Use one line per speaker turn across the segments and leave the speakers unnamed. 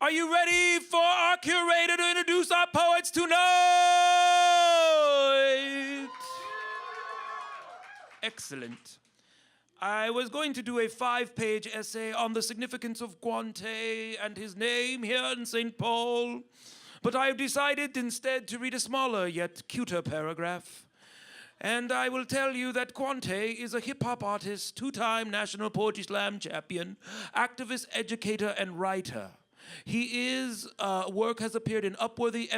Are you ready for our curator to introduce our poets tonight? Excellent. I was going to do a 5-page essay on the significance of Guante and his name here in St. Paul, but I have decided instead to read a smaller yet cuter paragraph. And I will tell you that Guante is a hip-hop artist, 2-time National Poetry Slam champion, activist, educator, and writer. His work has appeared in Upworthy,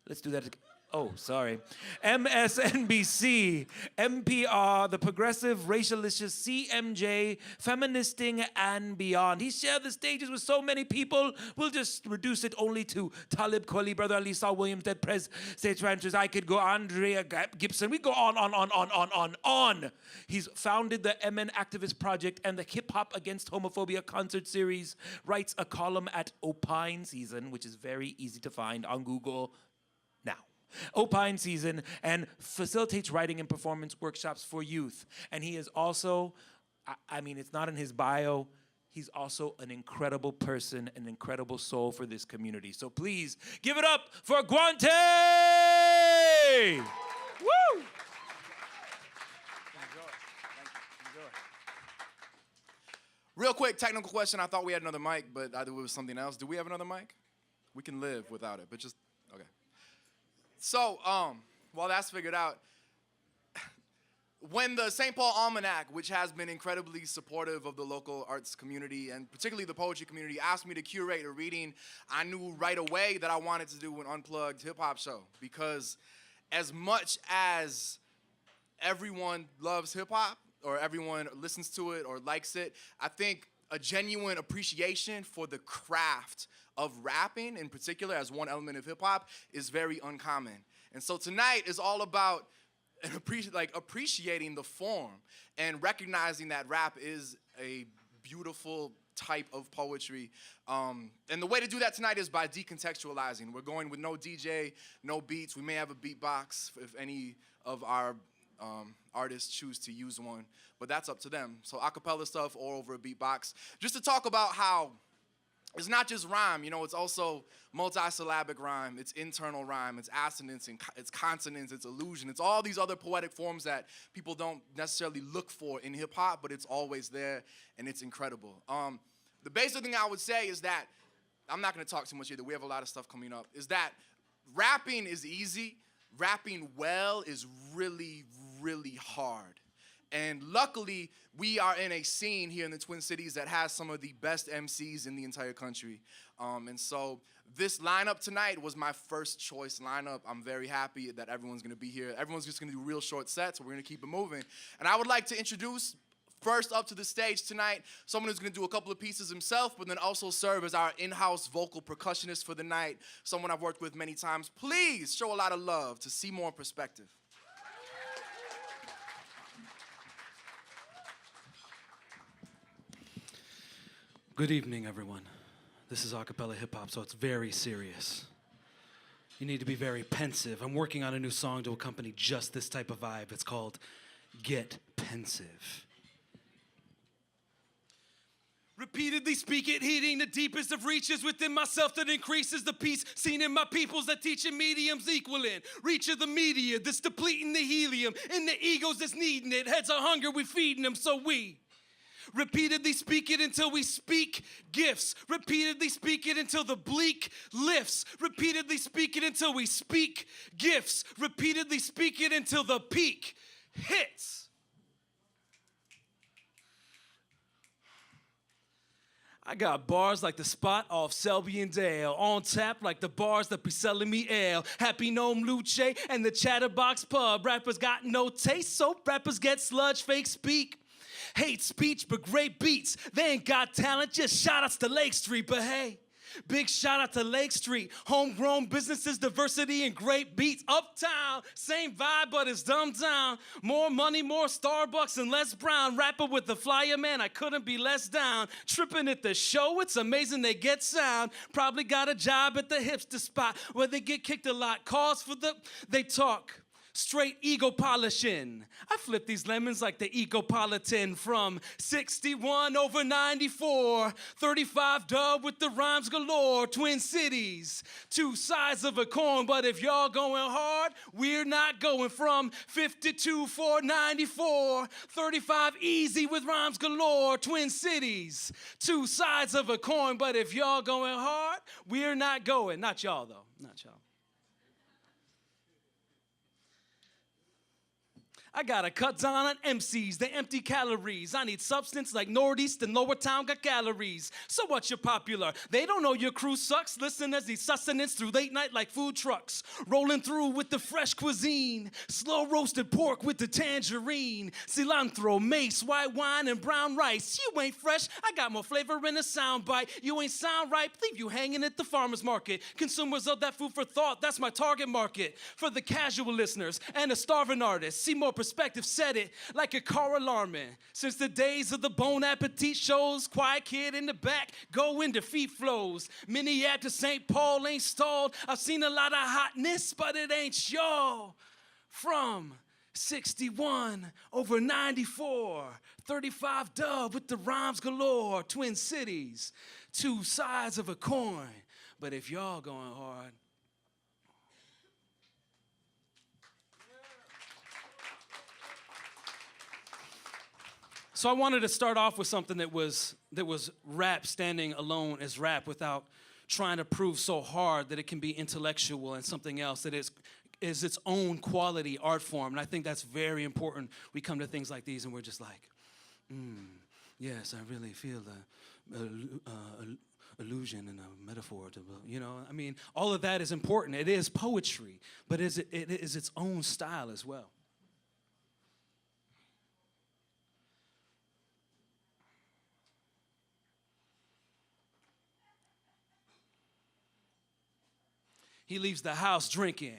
let's do that again. Oh, sorry. MSNBC, NPR, The Progressive, Racialicious, CMJ, Feministing, and beyond. He shared the stages with so many people, we'll just reduce it only to Talib Kweli, Brother Ali, Saul Williams, Dead Prez, Stage Ranchers. I could go Andrea Gibson. We go on. He's founded the MN Activist Project and the Hip Hop Against Homophobia concert series, writes a column at Opine Season, which is very easy to find on Google now. Opine Season, and facilitates writing and performance workshops for youth. And he is also, I mean, it's not in his bio, he's also an incredible person, an incredible soul for this community. So please give it up for Guante! Woo!
Enjoy. Real quick, technical question. I thought we had another mic, but either it was something else. Do we have another mic? We can live without it, but just, okay. So, while that's figured out, when the St. Paul Almanac, which has been incredibly supportive of the local arts community and particularly the poetry community, asked me to curate a reading, I knew right away that I wanted to do an unplugged hip-hop show, because as much as everyone loves hip-hop or everyone listens to it or likes it, I think a genuine appreciation for the craft of rapping in particular as one element of hip-hop is very uncommon. And so tonight is all about appreciating the form and recognizing that rap is a beautiful type of poetry. And the way to do that tonight is by decontextualizing. We're going with no DJ, no beats. We may have a beatbox if any of our artists choose to use one, but that's up to them. So a cappella stuff or over a beatbox. Just to talk about how it's not just rhyme, you know, it's also multisyllabic rhyme, it's internal rhyme, it's assonance, it's consonance, it's illusion, it's all these other poetic forms that people don't necessarily look for in hip hop, but it's always there and it's incredible. The basic thing I would say is that, I'm not gonna talk too much either, we have a lot of stuff coming up, is that rapping is easy, rapping well is really, really hard. And luckily, we are in a scene here in the Twin Cities that has some of the best MCs in the entire country. And so this lineup tonight was my first choice lineup. I'm very happy that everyone's gonna be here. Everyone's just gonna do real short sets, so we're gonna keep it moving. And I would like to introduce first up to the stage tonight, someone who's gonna do a couple of pieces himself, but then also serve as our in-house vocal percussionist for the night, someone I've worked with many times. Please show a lot of love to Seymour Perspective.
Good evening, everyone. This is a cappella hip-hop, so it's very serious. You need to be very pensive. I'm working on a new song to accompany just this type of vibe. It's called Get Pensive. Repeatedly speak it, hitting the deepest of reaches within myself that increases the peace seen in my peoples that teaching mediums equaling. Reach of the media that's depleting the helium in the egos that's needing it. Heads of hunger, we feeding them, so we repeatedly speak it until we speak gifts. Repeatedly speak it until the bleak lifts. Repeatedly speak it until we speak gifts. Repeatedly speak it until the peak hits. I got bars like the spot off Selby and Dale. On tap like the bars that be selling me ale. Happy Gnome Luce and the Chatterbox Pub. Rappers got no taste, so rappers get sludge, fake speak. Hate speech, but great beats. They ain't got talent, just shout outs to Lake Street. But hey, big shout out to Lake Street. Homegrown businesses, diversity, and great beats. Uptown, same vibe, but it's dumbed down. More money, more Starbucks, and less brown. Rapper with the flyer, man, I couldn't be less down. Tripping at the show, it's amazing they get sound. Probably got a job at the hipster spot where they get kicked a lot. Cause for they talk. straight ego polishing. I flip these lemons like the Ecopolitan from 61 over 94. 35 dub with the rhymes galore. Twin Cities, two sides of a coin. But if y'all going hard, we're not going from 52 494. 35 easy with rhymes galore. Twin Cities, two sides of a coin. But if y'all going hard, we're not going. Not y'all though, not y'all. I gotta cut down on MCs, they empty calories. I need substance like Northeast and Lowertown got calories. So what, you're popular? They don't know your crew sucks. Listeners need sustenance through late night like food trucks. Rolling through with the fresh cuisine. Slow roasted pork with the tangerine. Cilantro, mace, white wine, and brown rice. You ain't fresh, I got more flavor in a soundbite. You ain't sound right, leave you hanging at the farmer's market. Consumers of that food for thought, that's my target market. For the casual listeners and a starving artist. See more perspective, said it like a car alarming. Since the days of the Bon Appetit shows, quiet kid in the back, go into feet flows. Minneapolis, St. Paul ain't stalled. I've seen a lot of hotness, but it ain't y'all. From 61 over 94, 35 dub with the rhymes galore. Twin Cities, two sides of a coin. But if y'all going hard, so I wanted to start off with something that was rap standing alone as rap without trying to prove so hard that it can be intellectual and something else that is its own quality art form. And I think that's very important. We come to things like these and we're just like, yes, I really feel the illusion and a metaphor to, you know, I mean, all of that is important. It is poetry, but it is its own style as well. He leaves the house drinking.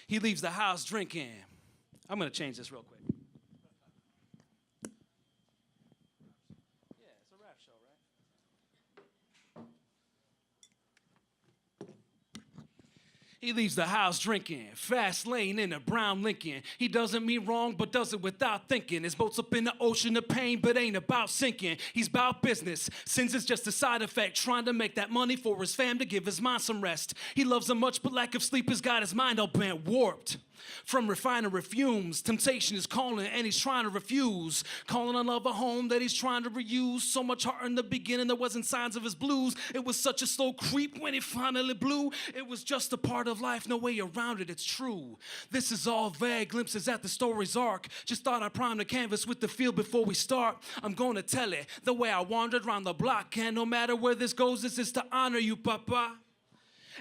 He leaves the house drinking. I'm going to change this real quick. Yeah, it's a rap show, right? He leaves the house drinking, fast lane in a brown Lincoln. He doesn't mean wrong, but does it without thinking. His boat's up in the ocean of pain, but ain't about sinking. He's about business. Sins is just a side effect, trying to make that money for his fam to give his mind some rest. He loves them much, but lack of sleep has got his mind all bent, warped. From refinery fumes, temptation is calling and he's trying to refuse. Calling on love a home that he's trying to reuse. So much heart in the beginning, there wasn't signs of his blues. It was such a slow creep when it finally blew. It was just a part of life, no way around it, it's true. This is all vague glimpses at the story's arc. Just thought I'd prime the canvas with the feel before we start. I'm gonna tell it the way I wandered around the block. And no matter where this goes, this is to honor you, Papa.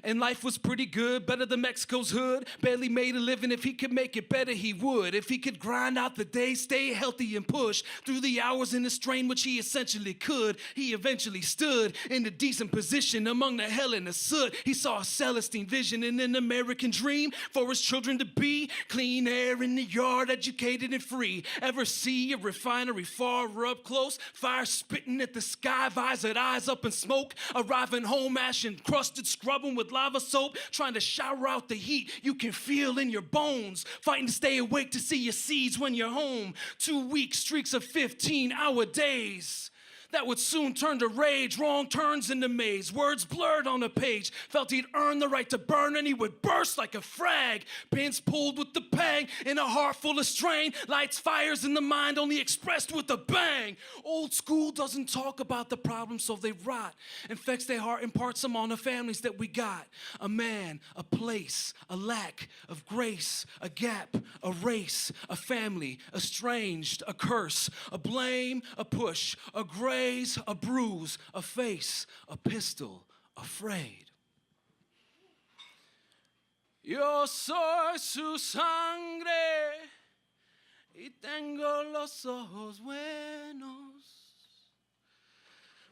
And life was pretty good, better than Mexico's hood. Barely made a living, if he could make it better, he would. If he could grind out the day, stay healthy and push through the hours in the strain, which he essentially could. He eventually stood in a decent position among the hell and the soot. He saw a Celestine vision and an American dream for his children to be. Clean air in the yard, educated and free. Ever see a refinery far up close? Fire spitting at the sky, visored eyes up in smoke. Arriving home, ash encrusted, scrubbing with lava soap, trying to shower out the heat you can feel in your bones, fighting to stay awake to see your seeds when you're home. 2 week streaks of 15-hour days that would soon turn to rage, wrong turns into maze, words blurred on a page. Felt he'd earned the right to burn and he would burst like a frag. Pins pulled with the pang in a heart full of strain. Lights fires in the mind only expressed with a bang. Old school doesn't talk about the problem, so they rot. Infects their heart, imparts them on the families that we got. A man, a place, a lack of grace, a gap, a race, a family, estranged, a curse, a blame, a push, a grace, a bruise, a face, a pistol, afraid. Yo soy su sangre y tengo los ojos buenos.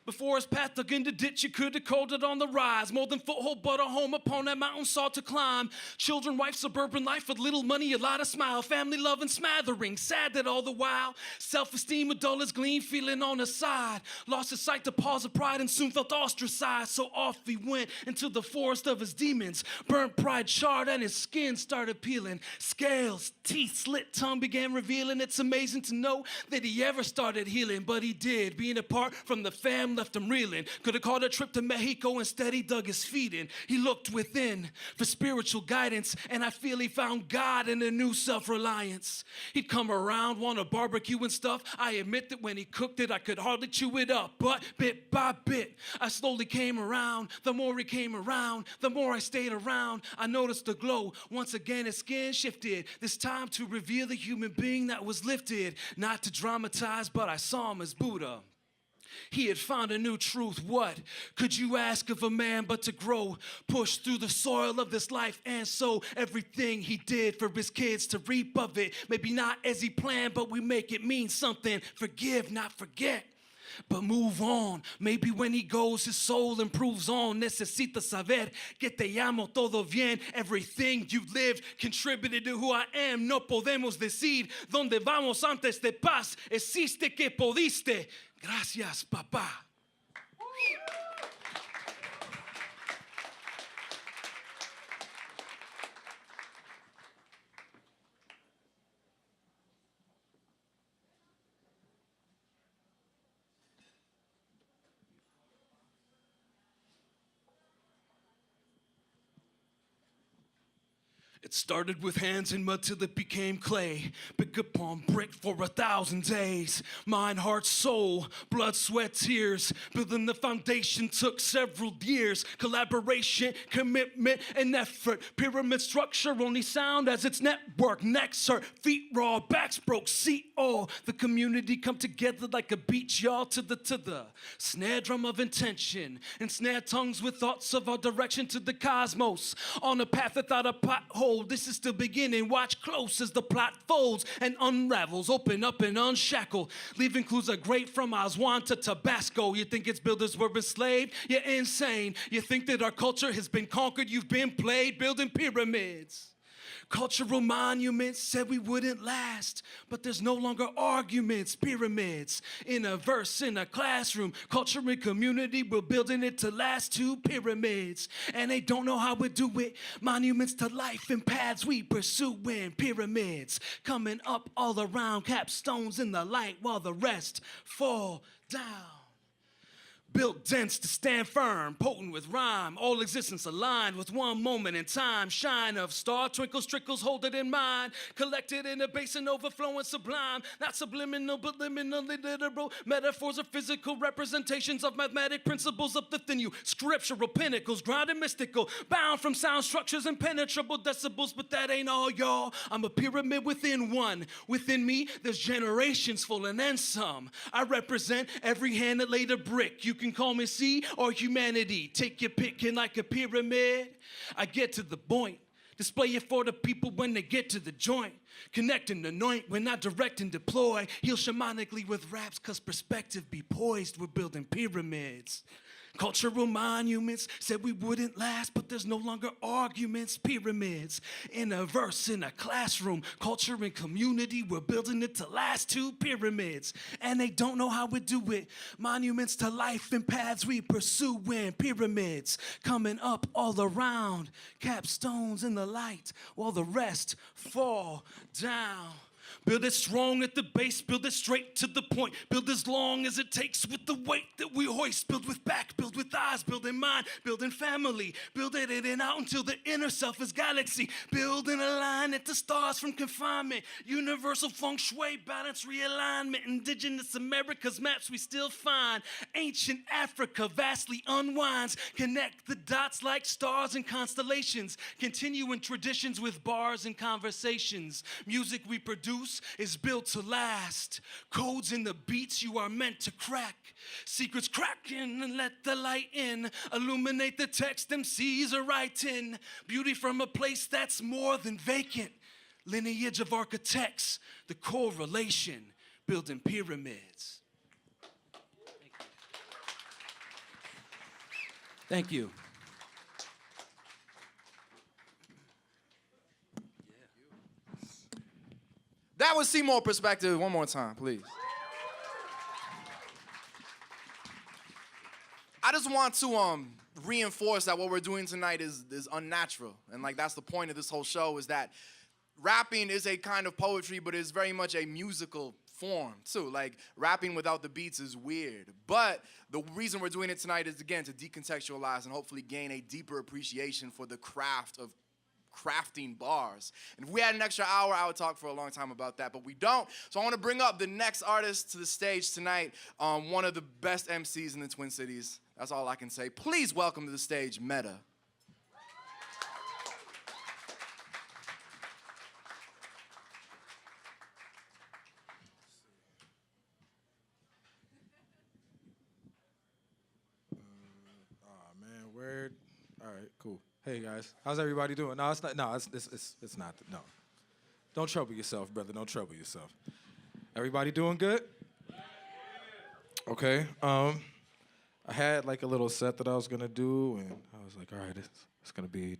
Before his path dug in the ditch, you could have called it on the rise. More than foothold, but a home upon that mountain sought to climb. Children, wife, suburban life with little money, a lot of smile. Family love and smattering, sad that all the while. Self-esteem with dull as gleam, feeling on the side. Lost his sight to pause of pride and soon felt ostracized. So off he went into the forest of his demons. Burnt pride charred and his skin started peeling. Scales, teeth, slit tongue began revealing. It's amazing to know that he ever started healing, but he did. Being apart from the family left him reeling. Could have called a trip to Mexico, instead he dug his feet in. He looked within for spiritual guidance, and I feel he found God in a new self-reliance. He'd come around, want a barbecue and stuff. I admit that when he cooked it, I could hardly chew it up, but bit by bit, I slowly came around. The more he came around, the more I stayed around. I noticed the glow. Once again, his skin shifted, this time to reveal the human being that was lifted. Not to dramatize, but I saw him as Buddha. He had found a new truth. What could you ask of a man but to grow, push through the soil of this life, and sow everything he did for his kids to reap of it. Maybe not as he planned, but we make it mean something. Forgive, not forget. But move on. Maybe when he goes, his soul improves on. Necesita saber que te amo todo bien. Everything you lived contributed to who I am. No podemos decir donde vamos antes de paz. Existe que pudiste. Gracias, papá. It started with hands in mud till it became clay. Pick up on brick for 1,000 days. Mind, heart, soul, blood, sweat, tears. Building the foundation took several years. Collaboration, commitment, and effort. Pyramid structure only sound as its network. Necks hurt, feet raw, backs broke. See all the community come together like a beach, y'all. To the snare drum of intention. And snare tongues with thoughts of our direction to the cosmos. On a path without a pothole. This is the beginning. Watch close as the plot folds and unravels. Open up and unshackle. Leaving clues are great from Aswan to Tabasco. You think its builders were enslaved? You're insane. You think that our culture has been conquered? You've been played building pyramids. Cultural monuments said we wouldn't last, but there's no longer arguments. Pyramids in a verse in a classroom. Culture and community, we're building it to last. 2 pyramids, and they don't know how we do it. Monuments to life and paths we pursuing. Pyramids coming up all around. Capstones in the light while the rest fall down. Built dense to stand firm, potent with rhyme, all existence aligned with one moment in time. Shine of star, twinkles, trickles, hold it in mind. Collected in a basin, overflowing sublime. Not subliminal, but liminally literal. Metaphors are physical representations of mathematic principles uplifting you. Scriptural pinnacles, grounded mystical. Bound from sound structures, impenetrable decibels, but that ain't all, y'all. I'm a pyramid within one. Within me, there's generations full and then some. I represent every hand that laid a brick. You can call me C or humanity. Take your pick, and like a pyramid, I get to the point. Display it for the people when they get to the joint. Connect and anoint when I direct and deploy. Heal shamanically with raps, cause perspective be poised. We're building pyramids. Cultural monuments said we wouldn't last, but there's no longer arguments. Pyramids in a verse in a classroom. Culture and community, we're building it to last. 2 pyramids, and they don't know how we do it. Monuments to life and paths we pursuing. Pyramids coming up all around. Capstones in the light while the rest fall down. Build it strong at the base, build it straight to the point. Build as long as it takes with the weight that we hoist. Build with back, build with eyes, build in mind, build in family. Build it in and out until the inner self is galaxy. Build and align at the stars from confinement. Universal feng shui, balance, realignment. Indigenous America's maps we still find. Ancient Africa vastly unwinds. Connect the dots like stars and constellations. Continuing traditions with bars and conversations. Music we produce is built to last. Codes in the beats you are meant to crack. Secrets cracking and let the light in. Illuminate the text MCs are writing. Beauty from a place that's more than vacant. Lineage of architects, the correlation, building pyramids. Thank you.
That was Seymour Perspective. One more time, please. I just want to reinforce that what we're doing tonight is unnatural. And like that's the point of this whole show, is that rapping is a kind of poetry, but it's very much a musical form too. Like rapping without the beats is weird. But the reason we're doing it tonight is, again, to decontextualize and hopefully gain a deeper appreciation for the craft of crafting bars. And if we had an extra hour, I would talk for a long time about that, but we don't. So I want to bring up the next artist to the stage tonight, one of the best MCs in the Twin Cities. That's all I can say. Please welcome to the stage, Meta.
Man, word. All right, cool. Hey guys, how's everybody doing? No, it's not. No, it's not. No, don't trouble yourself, brother. Don't trouble yourself. Everybody doing good? Okay. I had like a little set that I was gonna do, and I was like, all right, it's gonna be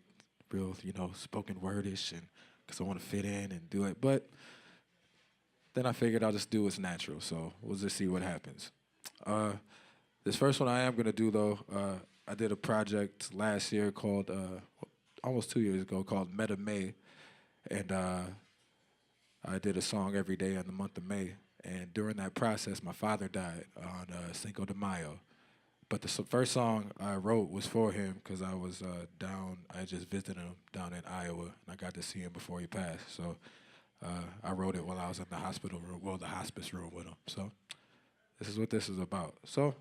real, spoken wordish, and because I want to fit in and do it. But then I figured I'll just do what's natural. So we'll just see what happens. This first one I am gonna do though. I did a project last year called, almost 2 years ago, called Meta May. And I did a song every day in the month of May. And during that process, my father died on Cinco de Mayo. But the first song I wrote was for him because I was down, I just visited him down in Iowa, and I got to see him before he passed. So I wrote it while I was in the hospital room, well, the hospice room with him. So this is what this is about. So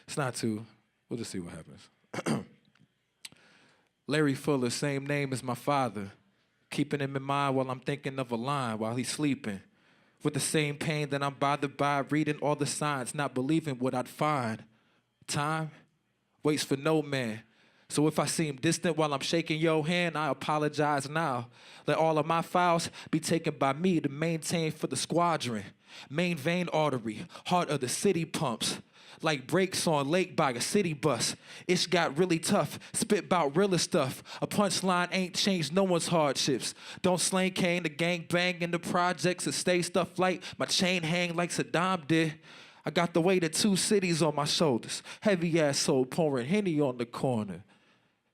it's not too... We'll just see what happens. Larry Fuller, same name as my father. Keeping him in mind while I'm thinking of a line while he's sleeping. With the same pain that I'm bothered by, reading all the signs, not believing what I'd find. Time waits for no man. So if I seem distant while I'm shaking your hand, I apologize now. Let all of my files be taken by me to maintain for the squadron. Main vein artery, heart of the city pumps. Like brakes on lake by a city bus. It's got really tough, spit bout realer stuff. A punchline ain't changed no one's hardships. Don't slang cane, the gang bang in the projects. It stay stuff light, my chain hang like Saddam did. I got the weight of 2 cities on my shoulders. Heavy ass soul pouring Henny on the corner.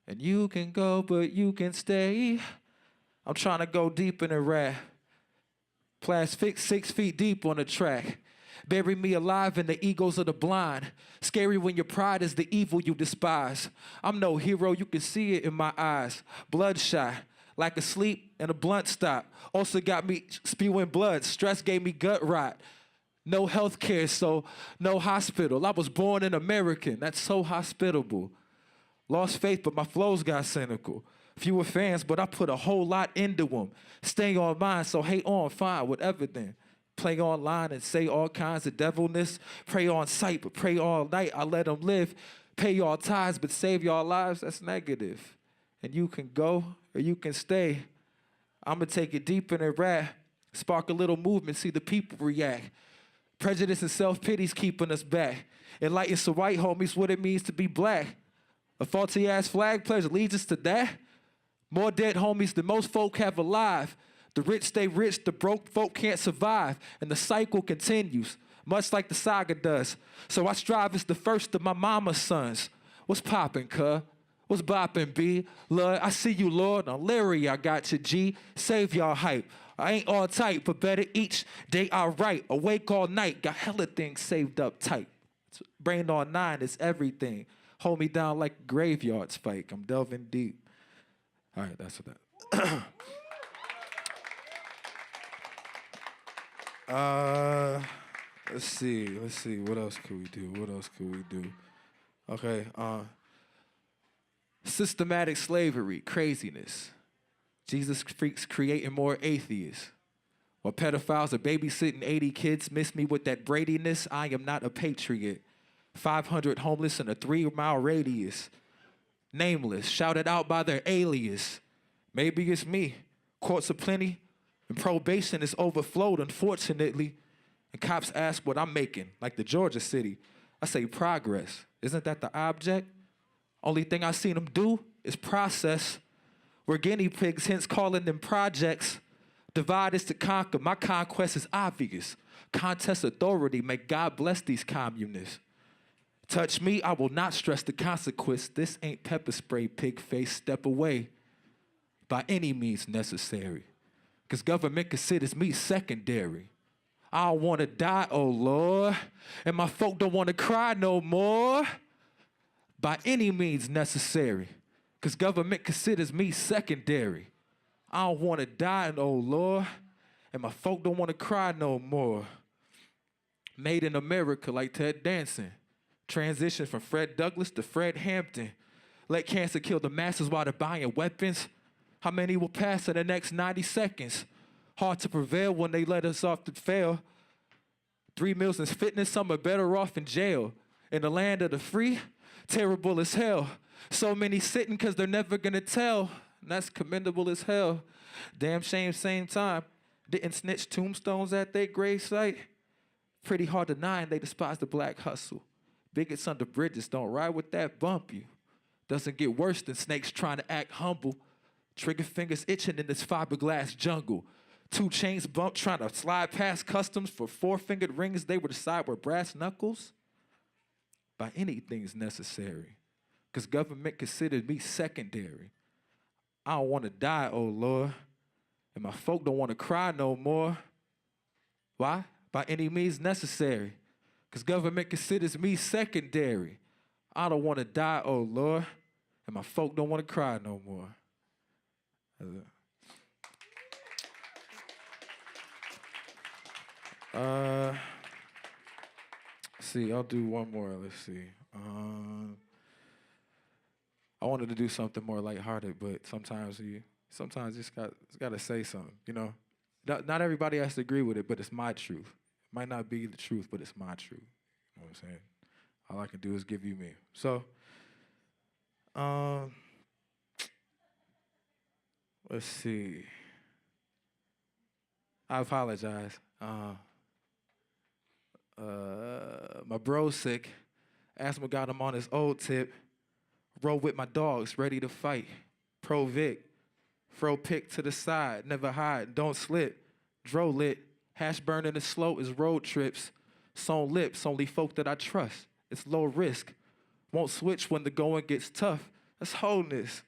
And you can go, but you can stay. I'm trying to go deep in the rap. Plastic 6 feet deep on the track. Bury me alive in the egos of the blind. Scary when your pride is the evil you despise. I'm no hero, you can see it in my eyes. Bloodshot, like a sleep and a blunt stop. Also got me spewing blood. Stress gave me gut rot. No health care, so no hospital. I was born an American, that's so hospitable. Lost faith, but my flows got cynical. Fewer fans, but I put a whole lot into them. Stay on mine, so hate on, fine, whatever then. Play online and say all kinds of devilness. Pray on sight, but pray all night. I let them live. Pay y'all tithes, but save y'all lives. That's negative. And you can go or you can stay. I'ma take it deep in a rap. Spark a little movement, see the people react. Prejudice and self-pity's keeping us back. Enlighten some white homies what it means to be black. A faulty-ass flag pledge allegiance to that. More dead homies than most folk have alive. The rich stay rich, the broke folk can't survive, and the cycle continues, much like the saga does. So I strive as the first of my mama's sons. What's poppin', cuh? What's boppin', B? Lord, I see you, Lord. On Larry, I got you, G. Save y'all hype. I ain't all tight, but better each day I write. Awake all night, got hella things saved up tight. Brain on 9 is everything. Hold me down like a graveyard spike. I'm delving deep. All right, that's what that. Let's see. What else could we do? Okay. Systematic slavery, craziness. Jesus freaks creating more atheists. While pedophiles are babysitting 80 kids, miss me with that Bradiness. I am not a patriot. 500 homeless in a 3-mile radius. Nameless, shouted out by their alias. Maybe it's me. Courts are plenty. And probation is overflowed, unfortunately. And cops ask what I'm making, like the Georgia city. I say progress. Isn't that the object? Only thing I seen them do is process. We're guinea pigs, hence calling them projects. Divide is to conquer. My conquest is obvious. Contest authority. May God bless these communists. Touch me, I will not stress the consequence. This ain't pepper spray, pig face. Step away by any means necessary. Because government considers me secondary. I don't want to die, oh Lord. And my folk don't want to cry no more. By any means necessary. Because government considers me secondary. I don't want to die, oh Lord. And my folk don't want to cry no more. Made in America like Ted Danson. Transition from Fred Douglass to Fred Hampton. Let cancer kill the masses while they're buying weapons. How many will pass in the next 90 seconds? Hard to prevail when they let us off to fail. 3 meals and fitness, some are better off in jail. In the land of the free, terrible as hell. So many sitting because they're never gonna tell. And that's commendable as hell. Damn shame, same time. Didn't snitch tombstones at their gravesite. Pretty hard denying they despise the black hustle. Bigots under bridges don't ride with that bump you. Doesn't get worse than snakes trying to act humble. Trigger fingers itching in this fiberglass jungle. 2 chains bumped trying to slide past customs for 4-fingered rings they would decide were brass knuckles. By anything's necessary. Because government considered me secondary. I don't want to die, oh Lord. And my folk don't want to cry no more. Why? By any means necessary. Because government considers me secondary. I don't want to die, oh Lord. And my folk don't want to cry no more. See, I'll do one more. Let's see. I wanted to do something more lighthearted, but sometimes you just got to say something, you know? Not everybody has to agree with it, but it's my truth. It might not be the truth, but it's my truth. You know what I'm saying? All I can do is give you me. So, let's see. I apologize. My bro's sick. Asthma got him on his old tip. Roll with my dogs, ready to fight. Pro Vic. Fro pick to the side, never hide, don't slip. Dro lit. Hash burning is slow as road trips. Sewn lips, only folk that I trust. It's low risk. Won't switch when the going gets tough. That's wholeness.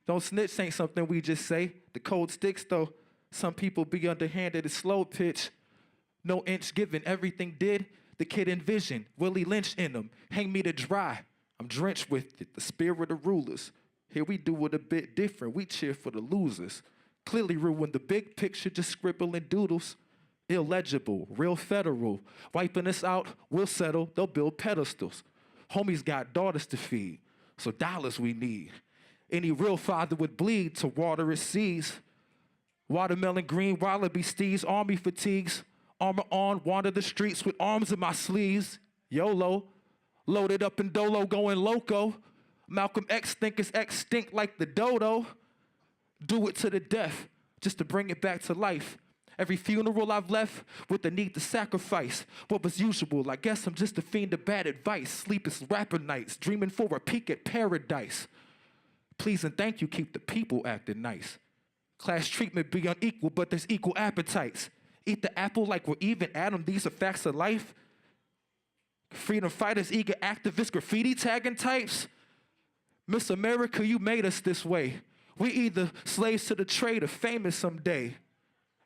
Don't snitch ain't something we just say. The code sticks though. Some people be underhanded, it's slow pitch. No inch given, everything did. The kid envisioned, Willie Lynch in them. Hang me to dry. I'm drenched with it, the spirit of rulers. Here we do it a bit different. We cheer for the losers. Clearly ruin the big picture, just scribbling doodles. Illegible, real federal. Wiping us out, we'll settle. They'll build pedestals. Homies got daughters to feed, so dollars we need. Any real father would bleed to water his seas. Watermelon green, wallaby steeds, army fatigues. Armor on, wander the streets with arms in my sleeves. YOLO, loaded up in dolo, going loco. Malcolm X think it's extinct like the dodo. Do it to the death, just to bring it back to life. Every funeral I've left with the need to sacrifice. What was usual, I guess I'm just a fiend of bad advice. Sleepless rapper nights, dreaming for a peek at paradise. Please and thank you, keep the people acting nice. Class treatment be unequal, but there's equal appetites. Eat the apple like we're even, Adam, these are facts of life. Freedom fighters, eager activists, graffiti tagging types. Miss America, you made us this way. We either slaves to the trade or famous someday.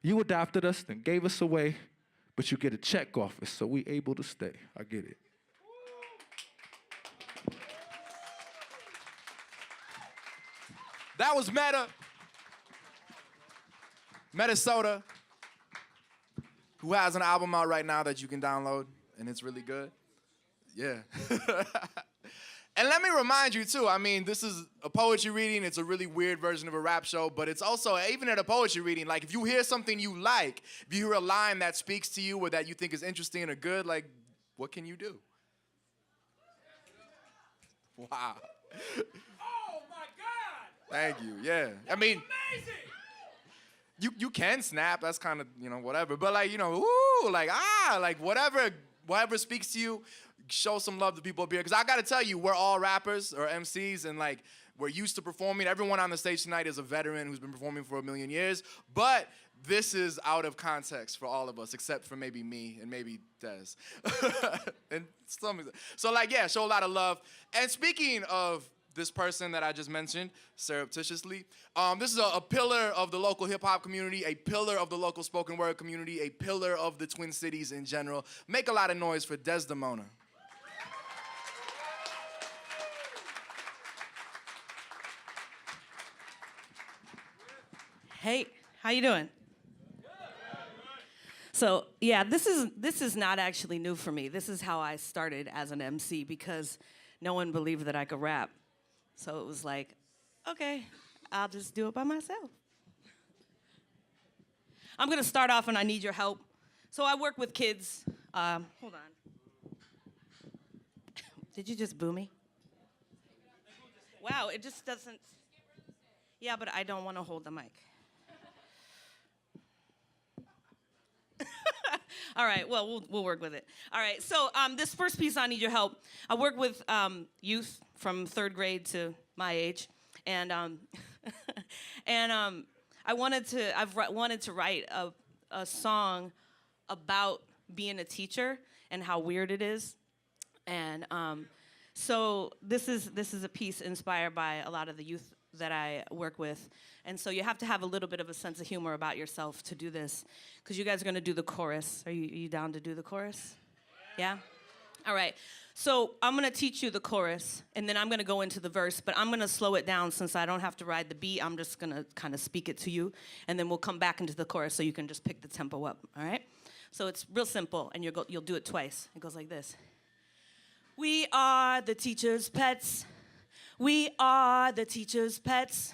You adopted us, then gave us away, but you get a check off us, so we able to stay. I get it.
That was Metasota, who has an album out right now that you can download, and it's really good. Yeah. And let me remind you, too, I mean, this is a poetry reading. It's a really weird version of a rap show, but it's also, even at a poetry reading, like, if you hear something you like, if you hear a line that speaks to you or that you think is interesting or good, like, what can you do? Wow.
Oh, my God!
Thank you, yeah. I mean,
Amazing!
you can snap, that's kind of, whatever. But, like, ooh, like, like, whatever speaks to you, show some love to people up here, because I gotta tell you, we're all rappers or MCs, and like we're used to performing. Everyone on the stage tonight is a veteran who's been performing for 1,000,000 years, but this is out of context for all of us, except for maybe me and maybe Des. And so like, yeah, show a lot of love. And speaking of this person that I just mentioned, surreptitiously, this is a pillar of the local hip-hop community, a pillar of the local spoken word community, a pillar of the Twin Cities in general. Make a lot of noise for Desdamona.
Hey, how you doing? So yeah, this is not actually new for me. This is how I started as an MC, because no one believed that I could rap. So it was like, okay, I'll just do it by myself. I'm gonna start off and I need your help. So I work with kids. Hold on. Did you just boo me? Wow, it just doesn't. Yeah, but I don't want to hold the mic. All right, well, we'll work with it. All right, so this first piece, I need your help. I work with youth from 3rd grade to my age, and I've wanted to write a song about being a teacher and how weird it is, and so this is a piece inspired by a lot of the youth that I work with. And so you have to have a little bit of a sense of humor about yourself to do this, because you guys are gonna do the chorus. Are you down to do the chorus? Yeah? All right, so I'm gonna teach you the chorus, and then I'm gonna go into the verse, but I'm gonna slow it down since I don't have to ride the beat. I'm just gonna kind of speak it to you, and then we'll come back into the chorus so you can just pick the tempo up, all right? So it's real simple, and you'll do it twice. It goes like this. We are the teacher's pets. We are the teacher's pets.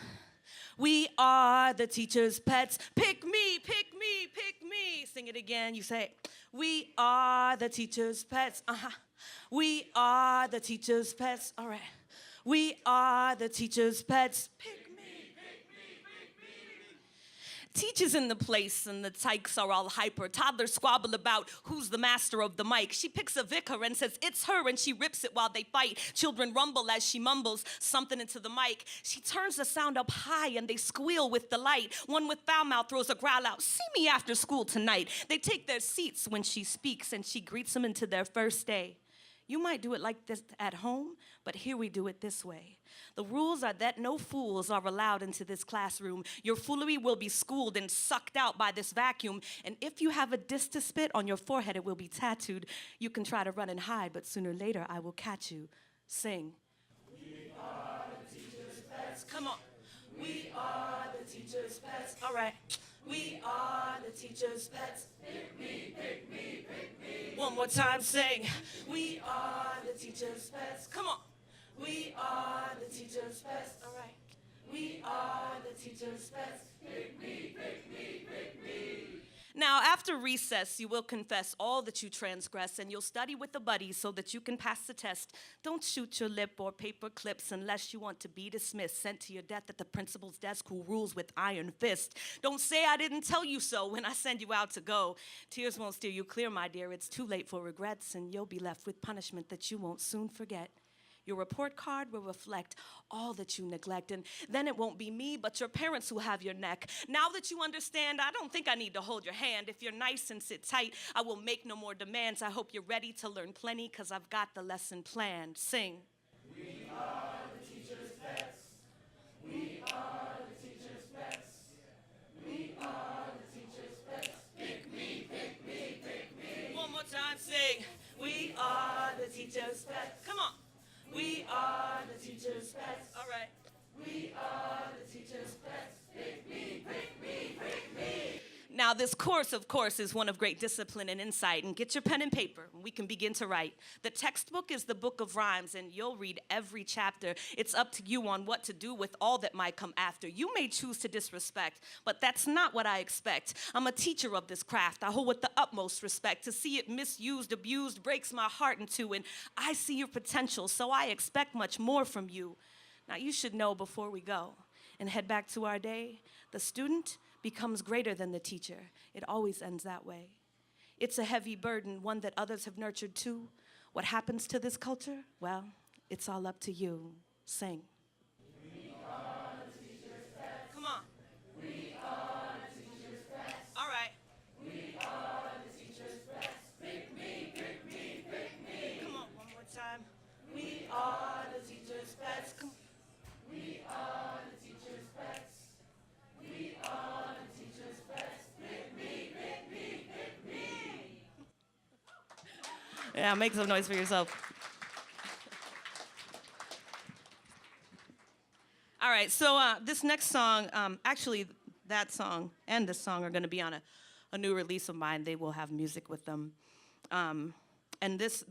We are the teacher's pets. Pick me, pick me, pick me. Sing it again. You say, we are the teacher's pets. We are the teacher's pets. All right. We are the teacher's pets. Pick me. Teachers in the place and the tykes are all hyper. Toddlers squabble about who's the master of the mic. She picks a vicar and says it's her, and she rips it while they fight. Children rumble as she mumbles something into the mic. She turns the sound up high and they squeal with delight. One with foul mouth throws a growl out, see me after school tonight. They take their seats when she speaks and she greets them into their first day. You might do it like this at home, but here we do it this way. The rules are that no fools are allowed into this classroom. Your foolery will be schooled and sucked out by this vacuum. And if you have a dish to spit on your forehead, it will be tattooed. You can try to run and hide, but sooner or later I will catch you. Sing. We are the teacher's pets. Come on. We are the teacher's pets. All right. We are the teacher's pets. Pick me, pick me, pick me. One more time, sing. We are the teacher's pets. Come on. We are the teacher's pets. All right. We are the teacher's pets. Pick me, pick me, pick me. Now, after recess, you will confess all that you transgress, and you'll study with a buddy so that you can pass the test. Don't shoot your lip or paper clips unless you want to be dismissed, sent to your death at the principal's desk who rules with iron fist. Don't say I didn't tell you so when I send you out to go. Tears won't steer you clear, my dear. It's too late for regrets, and you'll be left with punishment that you won't soon forget. Your report card will reflect all that you neglect, and then it won't be me, but your parents who have your neck. Now that you understand, I don't think I need to hold your hand. If you're nice and sit tight, I will make no more demands. I hope you're ready to learn plenty, because I've got the lesson planned. Sing. We are the teacher's pets. We are the teacher's pets. We are the teacher's pets. Pick me, pick me, pick me. One more time, sing. We are the teacher's pets. Come on. We are the teacher's pets. All right. We are the teacher's pets. Pick me, pick me, pick me. Now, this course, of course, is one of great discipline and insight. And get your pen and paper, and we can begin to write. The textbook is the book of rhymes, and you'll read every chapter. It's up to you on what to do with all that might come after. You may choose to disrespect, but that's not what I expect. I'm a teacher of this craft. I hold with the utmost respect. To see it misused, abused, breaks my heart in two, and I see your potential, so I expect much more from you. Now, you should know before we go and head back to our day, the student becomes greater than the teacher. It always ends that way. It's a heavy burden, one that others have nurtured too, What happens to this culture? Well, it's all up to you. Sing. Come on. All right. Come on, one more time. We are the teacher's pets. Come. Yeah, make some noise for yourself. All right, so this next song, actually, that song and this song are going to be on a new release of mine. They will have music with them. And this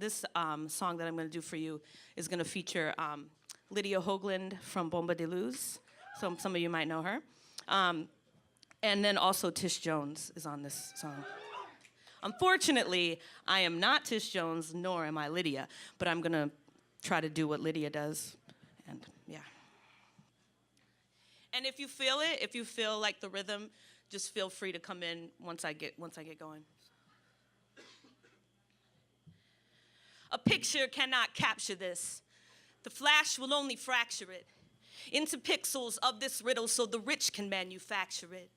song that I'm going to do for you is going to feature Lydia Hoagland from Bomba de Luz. Some of you might know her. And then also Tish Jones is on this song. Unfortunately, I am not Tish Jones, nor am I Lydia, but I'm gonna try to do what Lydia does, and yeah. And if you feel it, if you feel like the rhythm, just feel free to come in once I get going. A picture cannot capture this. The flash will only fracture it into pixels of this riddle so the rich can manufacture it.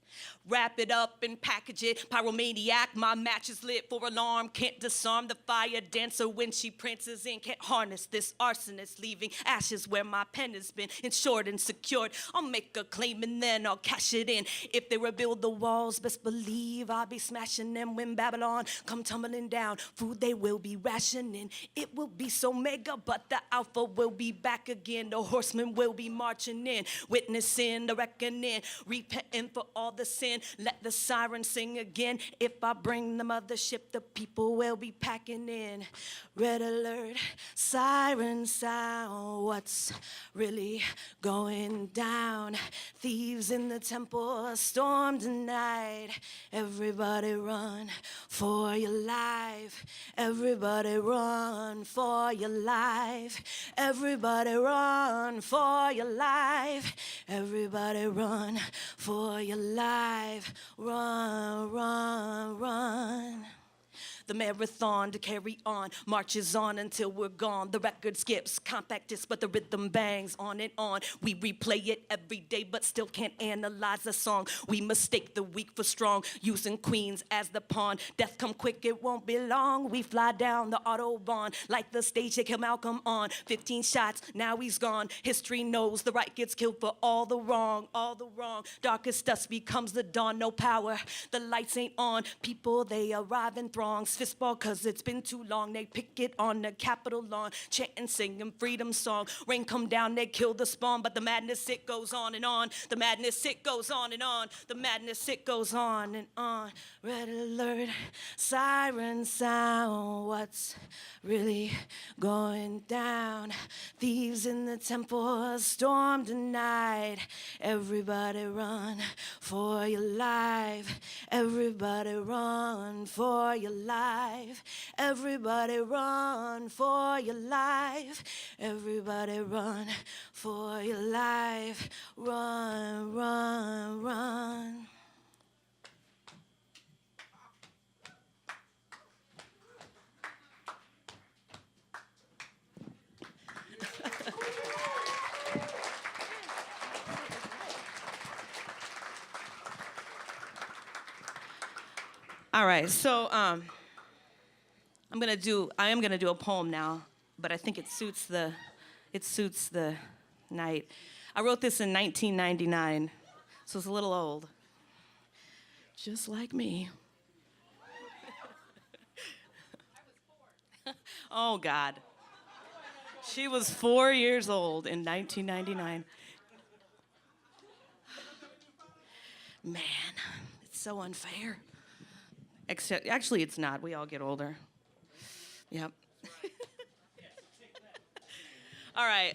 Wrap it up and package it. Pyromaniac, my match is lit for alarm. Can't disarm the fire dancer when she prances in. Can't harness this arsonist, leaving ashes where my pen has been insured and secured. I'll make a claim and then I'll cash it in. If they rebuild the walls, best believe I'll be smashing them when Babylon come tumbling down. Food they will be rationing. It will be so mega, but the alpha will be back again. The horsemen will be marching in, witnessing the reckoning, repenting for all the sin. Let the siren sing again. If I bring the mothership, the people will be packing in. Red alert, siren sound. What's really going down? Thieves in the temple, storm tonight. Everybody run for your life. Everybody run for your life. Everybody run for your life. Everybody run for your life. Run, run, run. The marathon to carry on marches on until we're gone. The record skips, compact disc, but the rhythm bangs on and on. We replay it every day, but still can't analyze the song. We mistake the weak for strong, using queens as the pawn. Death come quick, it won't be long. We fly down the Autobahn like the stage they kill Malcolm on. 15 shots, now he's gone. History knows the right gets killed for all the wrong, all the wrong. Darkest dusk becomes the dawn, no power. The lights ain't on, people they arrive in throngs. Fistball cause it's been too long. They pick it on the Capitol lawn, chanting, singing freedom song. Rain come down, they kill the spawn, but the madness it goes on and on. The madness it goes on and on. The madness it goes on and on. Red alert, siren sound. What's really going down? Thieves in the temple, storm tonight. Everybody run for your life. Everybody run for your life. Everybody run for your life. Everybody run for your life. Run, run, run. All right, so I am gonna do a poem now, but I think it suits the night. I wrote this in 1999, so it's a little old. Just like me. Oh God. She was 4 years old in 1999. Man, it's so unfair. Except, actually, it's not. We all get older. Yep. All right.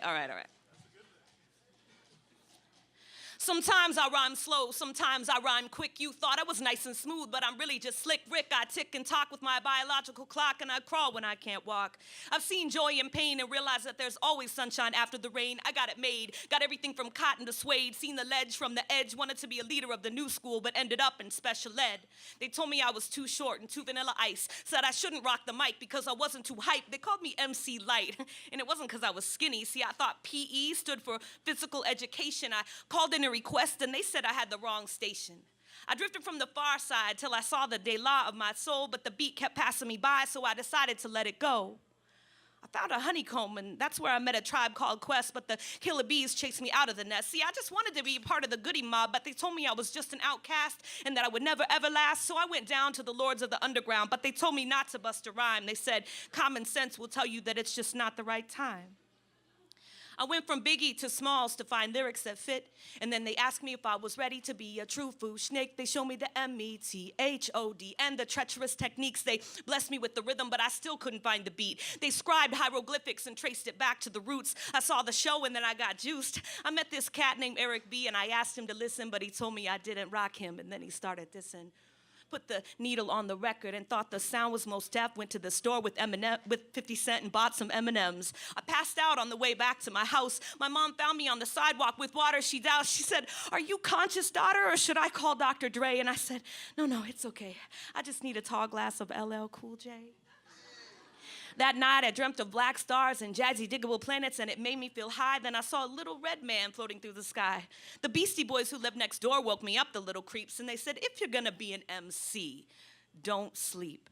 Sometimes I rhyme slow, sometimes I rhyme quick. You thought I was nice and smooth, but I'm really just slick Rick. I tick and talk with my biological clock, and I crawl when I can't walk. I've seen joy and pain and realized that there's always sunshine after the rain. I got it made, got everything from cotton to suede, seen the ledge from the edge, wanted to be a leader of the new school, but ended up in special ed. They told me I was too short and too vanilla ice, said I shouldn't rock the mic because I wasn't too hype. They called me MC Light, and it wasn't because I was skinny. See, I thought PE stood for physical education. I called in a request, and they said I had the wrong station. I drifted from the far side till I saw the de la of my soul, but the beat kept passing me by, so I decided to let it go. I found a honeycomb, and that's where I met a tribe called Quest, but the killer bees chased me out of the nest. See, I just wanted to be part of the goody mob, but they told me I was just an outcast and that I would never, ever last, so I went down to the lords of the underground, but they told me not to bust a rhyme. They said, common sense will tell you that it's just not the right time. I went from Biggie to Smalls to find lyrics that fit, and then they asked me if I was ready to be a true snake. They showed me the method and the treacherous techniques. They blessed me with the rhythm, but I still couldn't find the beat. They scribed hieroglyphics and traced it back to the roots. I saw the show and then I got juiced. I met this cat named Eric B, and I asked him to listen, but he told me I didn't rock him, and then he started dissing. Put the needle on the record and thought the sound was most deaf. Went to the store with 50 Cent and bought some M&Ms. I passed out on the way back to my house. My mom found me on the sidewalk with water she doused. She said, "Are you conscious, daughter, or should I call Dr. Dre?" And I said, no, it's okay. I just need a tall glass of LL Cool J. That night, I dreamt of black stars and jazzy diggable planets, and it made me feel high. Then I saw a little red man floating through the sky. The Beastie Boys who lived next door woke me up, the little creeps, and they said, if you're gonna be an MC, don't sleep.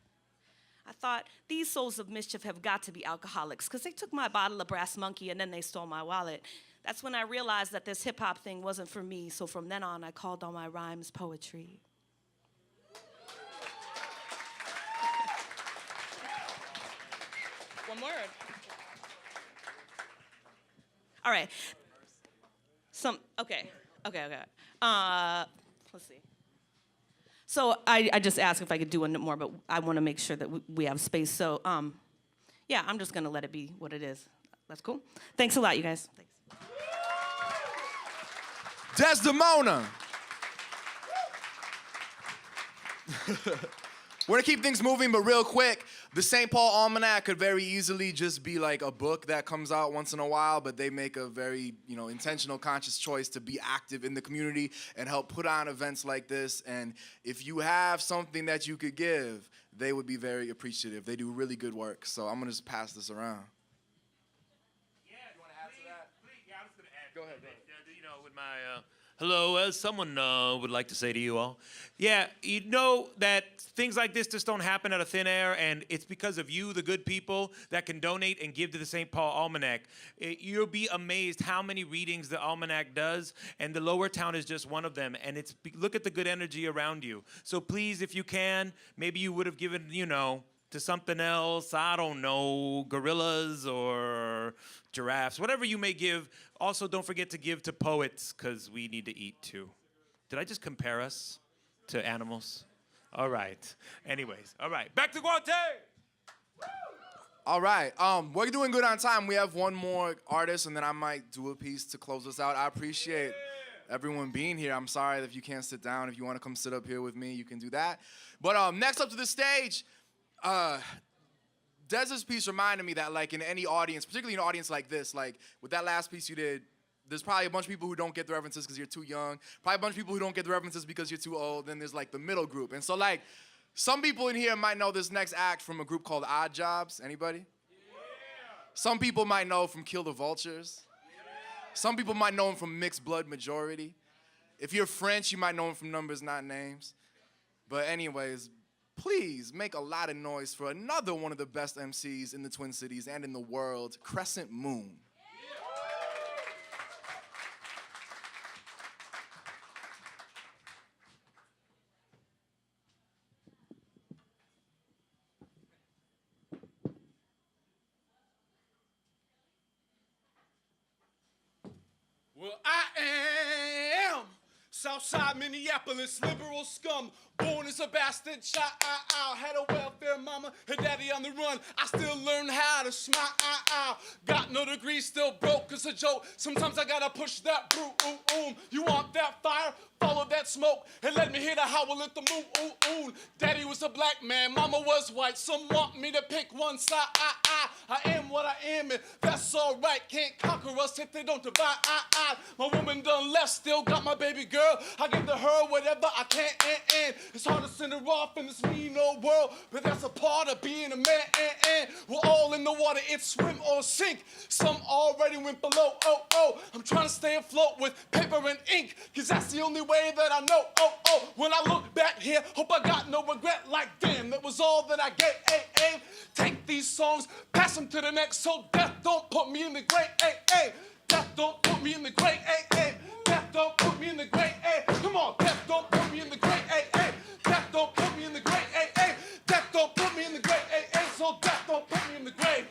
I thought, these souls of mischief have got to be alcoholics, because they took my bottle of Brass Monkey and then they stole my wallet. That's when I realized that this hip-hop thing wasn't for me, so from then on, I called all my rhymes poetry. One word. All right. Okay. Let's see. So I just asked if I could do one more, but I want to make sure that we have space. So, yeah, I'm just going to let it be what it is. That's cool. Thanks a lot, you guys. Thanks.
Desdamona. We're gonna keep things moving, but real quick, the St. Paul Almanac could very easily just be like a book that comes out once in a while, but they make a very, intentional, conscious choice to be active in the community and help put on events like this. And if you have something that you could give, they would be very appreciative. They do really good work. So I'm gonna just pass this around.
Yeah, you want to add to that? Please. Yeah, I was gonna add.
Go ahead.
With my hello, as someone would like to say to you all, yeah, you know that things like this just don't happen out of thin air, and it's because of you, the good people, that can donate and give to the St. Paul Almanac. You'll be amazed how many readings the Almanac does, and the Lowertown is just one of them, and look at the good energy around you. So please, if you can, maybe you would have given, to something else, I don't know, gorillas or giraffes, whatever you may give. Also, don't forget to give to poets, because we need to eat too. Did I just compare us to animals? All right. Anyways, all right. Back to Guante!
All right, we're doing good on time. We have one more artist, and then I might do a piece to close us out. I appreciate everyone being here. I'm sorry if you can't sit down. If you want to come sit up here with me, you can do that. But next up to the stage, Dez's piece reminded me that, like, in any audience, particularly an audience like this, like, with that last piece you did, there's probably a bunch of people who don't get the references because you're too young. Probably a bunch of people who don't get the references because you're too old. Then there's, like, the middle group. And so, like, some people in here might know this next act from a group called Odd Jobs. Anybody? Yeah. Some people might know from Kill the Vultures. Yeah. Some people might know him from Mixed Blood Majority. If you're French, you might know him from Numbers Not Names. But anyways, please make a lot of noise for another one of the best MCs in the Twin Cities and in the world, Crescent Moon.
Well, I am
Southside Minneapolis, liberal scum. Born as a bastard, child. Had a welfare mama, her daddy on the run. I still learn how to smile. Got no degree, still broke as a joke. Sometimes I gotta push that boom. You want that fire? Follow that smoke and let me hear the howl at the moon. Daddy was a black man, mama was white. Some want me to pick one side. I am what I am, and that's alright. Can't conquer us if they don't divide. My woman done left, still got my baby girl. I give to her whatever I can. It's hard to send her off in this mean old world, but that's a part of being a man. We're all in the water, it's swim or sink. Some already went below. I'm trying to stay afloat with paper and ink, cause that's the only way that I know. When I look back here, hope I got no regret. Like damn, that was all that I gave. Take these songs, pass them to the next, so death don't put me in the grave. Death don't put me in the grave. Death don't put me in the grave. Come on, death don't put me in the grave. Death don't put me in the grave. Death don't put me in the grave. So death don't put me in the grave.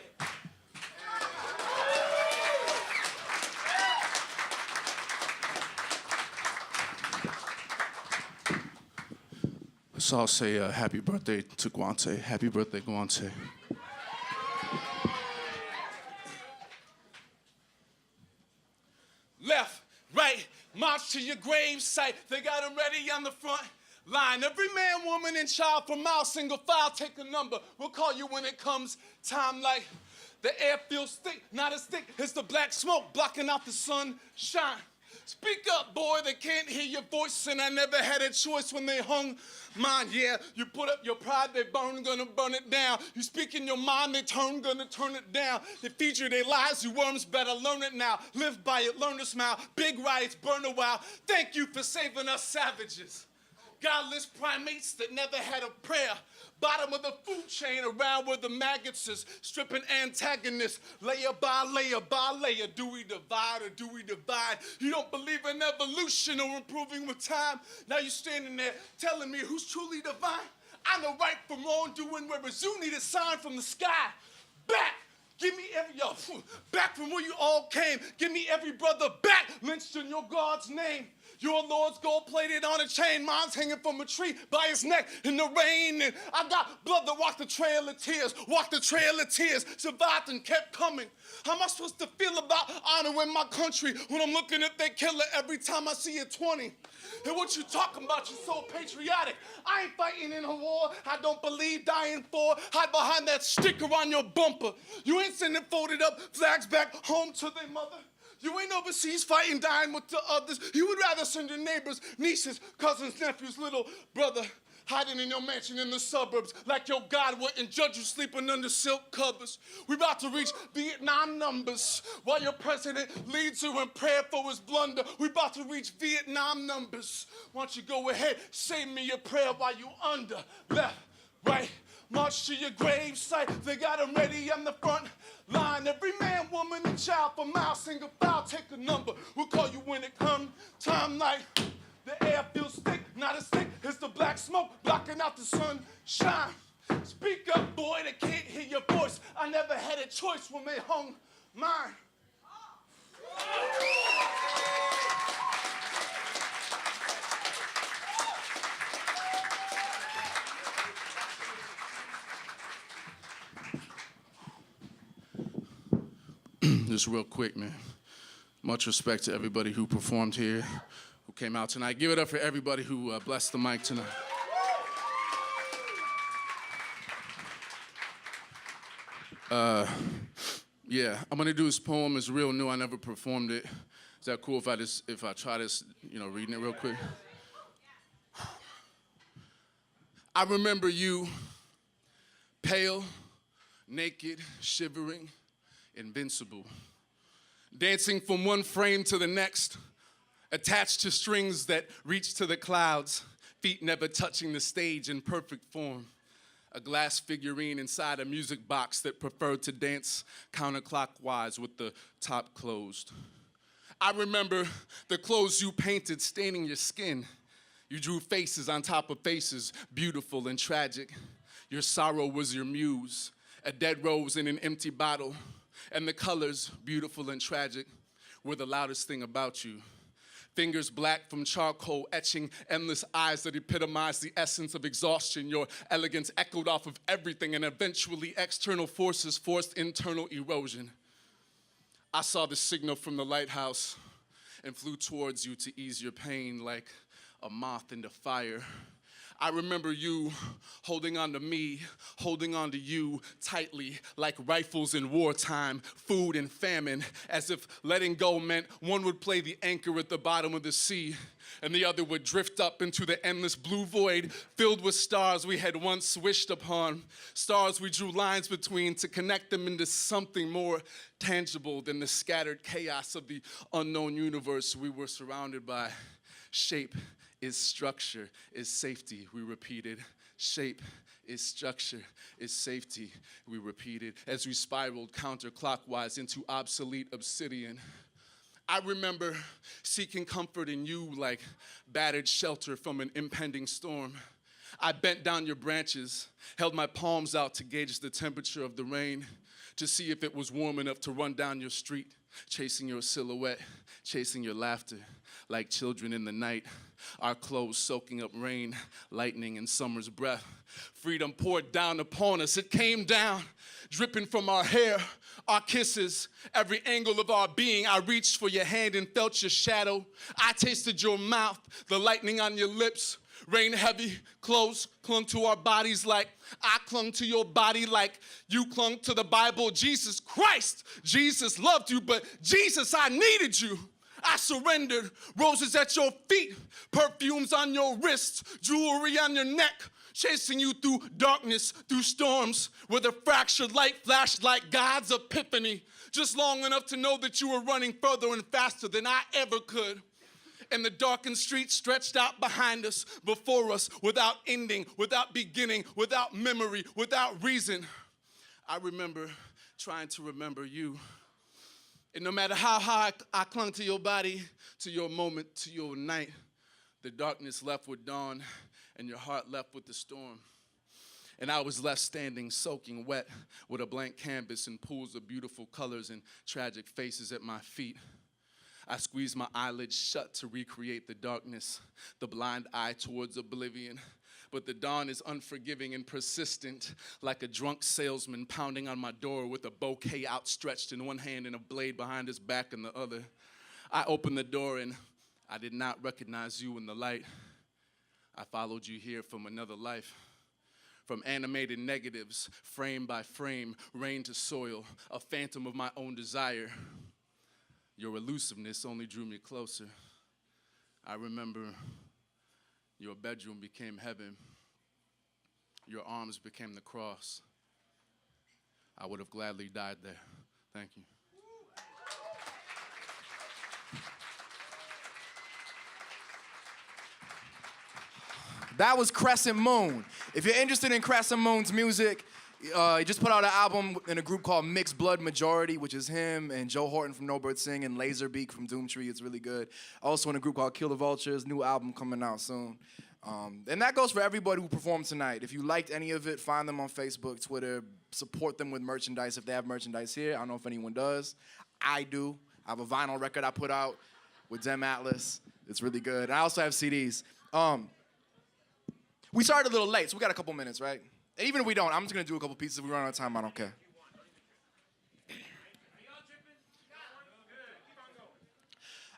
So I'll say happy birthday to Guante. Happy birthday, Guante.
Left, right, march to your grave site. They got them ready on the front line. Every man, woman, and child from our single file, take a number. We'll call you when it comes time. Like the air feels thick, not as thick as the black smoke blocking out the sunshine. Speak up, boy, they can't hear your voice, and I never had a choice when they hung mine. Yeah, you put up your pride, they gonna burn it down. You speak in your mind, they gonna turn it down. They feed you their lies, you worms better learn it now. Live by it, learn to smile. Big riots, burn a while. Thank you for saving us savages. Godless primates that never had a prayer. Bottom of the food chain, around where the maggots is. Stripping antagonists, layer by layer by layer. Do we divide or do we divide? You don't believe in evolution or improving with time. Now you're standing there telling me who's truly divine. I know right from wrong, doing where a zoo need a sign from the sky. Back! Give me back from where you all came. Give me every brother back, lynched in your God's name. Your Lord's gold plated on a chain, mine's hanging from a tree by his neck in the rain. And I got blood that walked the trail of tears, survived and kept coming. How am I supposed to feel about honoring my country when I'm looking at that killer every time I see a 20? And what you talking about, you're so patriotic. I ain't fighting in a war I don't believe dying for. Hide behind that sticker on your bumper. You ain't sending folded up flags back home to their mother. You ain't overseas fighting, dying with the others. You would rather send your neighbors, nieces, cousins, nephews, little brother hiding in your mansion in the suburbs like your God wouldn't judge you sleeping under silk covers. We about to reach Vietnam numbers while your president leads you in prayer for his blunder. We about to reach Vietnam numbers. Why don't you go ahead, say me a prayer while you under. Left, right, march to your grave site. They got them ready on the front line. Every man, woman, and child from our single file, take a number. We'll call you when it comes time. Like the air feels thick, not as thick as the black smoke blocking out the sunshine. Speak up, boy, they can't hear your voice. I never had a choice when they hung mine.
Just real quick, man. Much respect to everybody who performed here, who came out tonight. Give it up for everybody who blessed the mic tonight. Yeah, I'm gonna do this poem. It's real new. I never performed it. Is that cool if I try this, reading it real quick? I remember you, pale, naked, shivering, invincible, dancing from one frame to the next, attached to strings that reach to the clouds, feet never touching the stage in perfect form. A glass figurine inside a music box that preferred to dance counterclockwise with the top closed. I remember the clothes you painted staining your skin. You drew faces on top of faces, beautiful and tragic. Your sorrow was your muse, a dead rose in an empty bottle. And the colors, beautiful and tragic, were the loudest thing about you. Fingers black from charcoal, etching endless eyes that epitomize the essence of exhaustion. Your elegance echoed off of everything, and eventually external forces forced internal erosion. I saw the signal from the lighthouse and flew towards you to ease your pain like a moth into fire. I remember you holding on to me, holding on to you tightly like rifles in wartime, food and famine, as if letting go meant one would play the anchor at the bottom of the sea and the other would drift up into the endless blue void filled with stars we had once wished upon, stars we drew lines between to connect them into something more tangible than the scattered chaos of the unknown universe we were surrounded by. Shape is structure, is safety, we repeated. Shape is structure, is safety, we repeated, as we spiraled counterclockwise into obsolete obsidian. I remember seeking comfort in you like battered shelter from an impending storm. I bent down your branches, held my palms out to gauge the temperature of the rain, to see if it was warm enough to run down your street, chasing your silhouette, chasing your laughter, like children in the night, our clothes soaking up rain, lightning, and summer's breath. Freedom poured down upon us. It came down, dripping from our hair, our kisses, every angle of our being. I reached for your hand and felt your shadow. I tasted your mouth, the lightning on your lips. Rain heavy, close, clung to our bodies like I clung to your body, like you clung to the Bible. Jesus Christ, Jesus loved you, but Jesus, I needed you. I surrendered, roses at your feet, perfumes on your wrists, jewelry on your neck, chasing you through darkness, through storms, with a fractured light flashed like God's epiphany, just long enough to know that you were running further and faster than I ever could. And the darkened street stretched out behind us, before us, without ending, without beginning, without memory, without reason. I remember trying to remember you. And no matter how hard I clung to your body, to your moment, to your night, the darkness left with dawn, and your heart left with the storm. And I was left standing, soaking wet, with a blank canvas and pools of beautiful colors and tragic faces at my feet. I squeezed my eyelids shut to recreate the darkness, the blind eye towards oblivion. But the dawn is unforgiving and persistent, like a drunk salesman pounding on my door with a bouquet outstretched in one hand and a blade behind his back in the other. I opened the door and I did not recognize you in the light. I followed you here from another life. From animated negatives, frame by frame, rain to soil, a phantom of my own desire. Your elusiveness only drew me closer. I remember your bedroom became heaven. Your arms became the cross. I would have gladly died there. Thank you.
That was Crescent Moon. If you're interested in Crescent Moon's music, he just put out an album in a group called Mixed Blood Majority, which is him and Joe Horton from No Bird Sing and Laserbeak from Doomtree. It's really good. Also in a group called Kill the Vultures, new album coming out soon. And that goes for everybody who performed tonight. If you liked any of it, find them on Facebook, Twitter, support them with merchandise if they have merchandise here. I don't know if anyone does. I do. I have a vinyl record I put out with Dem Atlas. It's really good. And I also have CDs. We started a little late, so we got a couple minutes, right? And even if we don't, I'm just gonna do a couple pieces. If we run out of time, I don't care.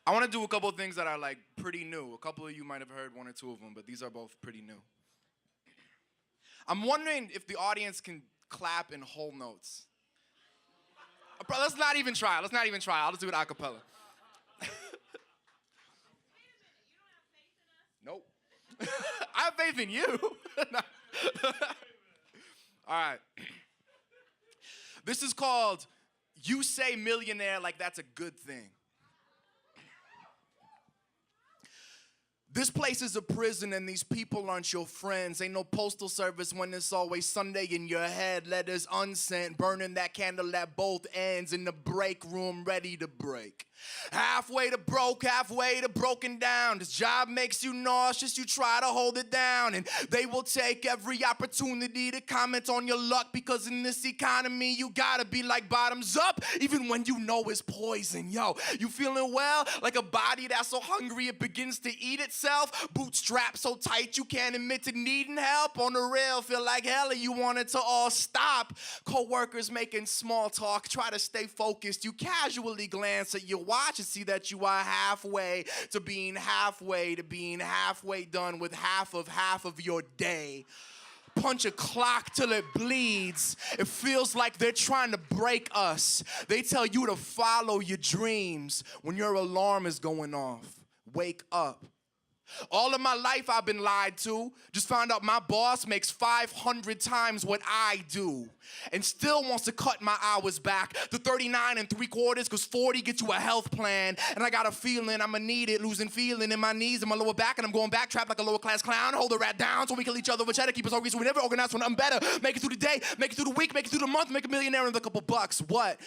I want to do a couple of things that are like pretty new. A couple of you might have heard one or two of them, but these are both pretty new. I'm wondering if the audience can clap in whole notes. Let's not even try. Let's not even try. I'll just do it a cappella. Nope. I have faith in you. All right. This is called You Say Millionaire Like That's a Good Thing. This place is a prison and these people aren't your friends. Ain't no postal service when it's always Sunday in your head. Letters unsent, burning that candle at both ends in the break room ready to break. Halfway to broke, halfway to broken down. This job makes you nauseous, you try to hold it down. And they will take every opportunity to comment on your luck, because in this economy, you gotta be like bottoms up, even when you know it's poison. Yo, you feeling well? Like a body that's so hungry it begins to eat itself. Bootstrapped so tight you can't admit to needing help. On the rail, feel like hell and you want it to all stop. Co-workers making small talk, try to stay focused. You casually glance at your watch and see that you are halfway to being halfway done with half of your day. Punch a clock till it bleeds. It feels like they're trying to break us. They tell you to follow your dreams when your alarm is going off. Wake up. All of my life I've been lied to. Just found out my boss makes 500 times what I do and still wants to cut my hours back to 39 3/4 because 40 gets you a health plan. And I got a feeling I'ma need it, losing feeling in my knees and my lower back, and I'm going back trapped like a lower class clown. Hold the rat down so we kill each other with cheddar, keep us all so we never organize for nothing better. Make it through the day, make it through the week, make it through the month, make a millionaire with a couple bucks. What?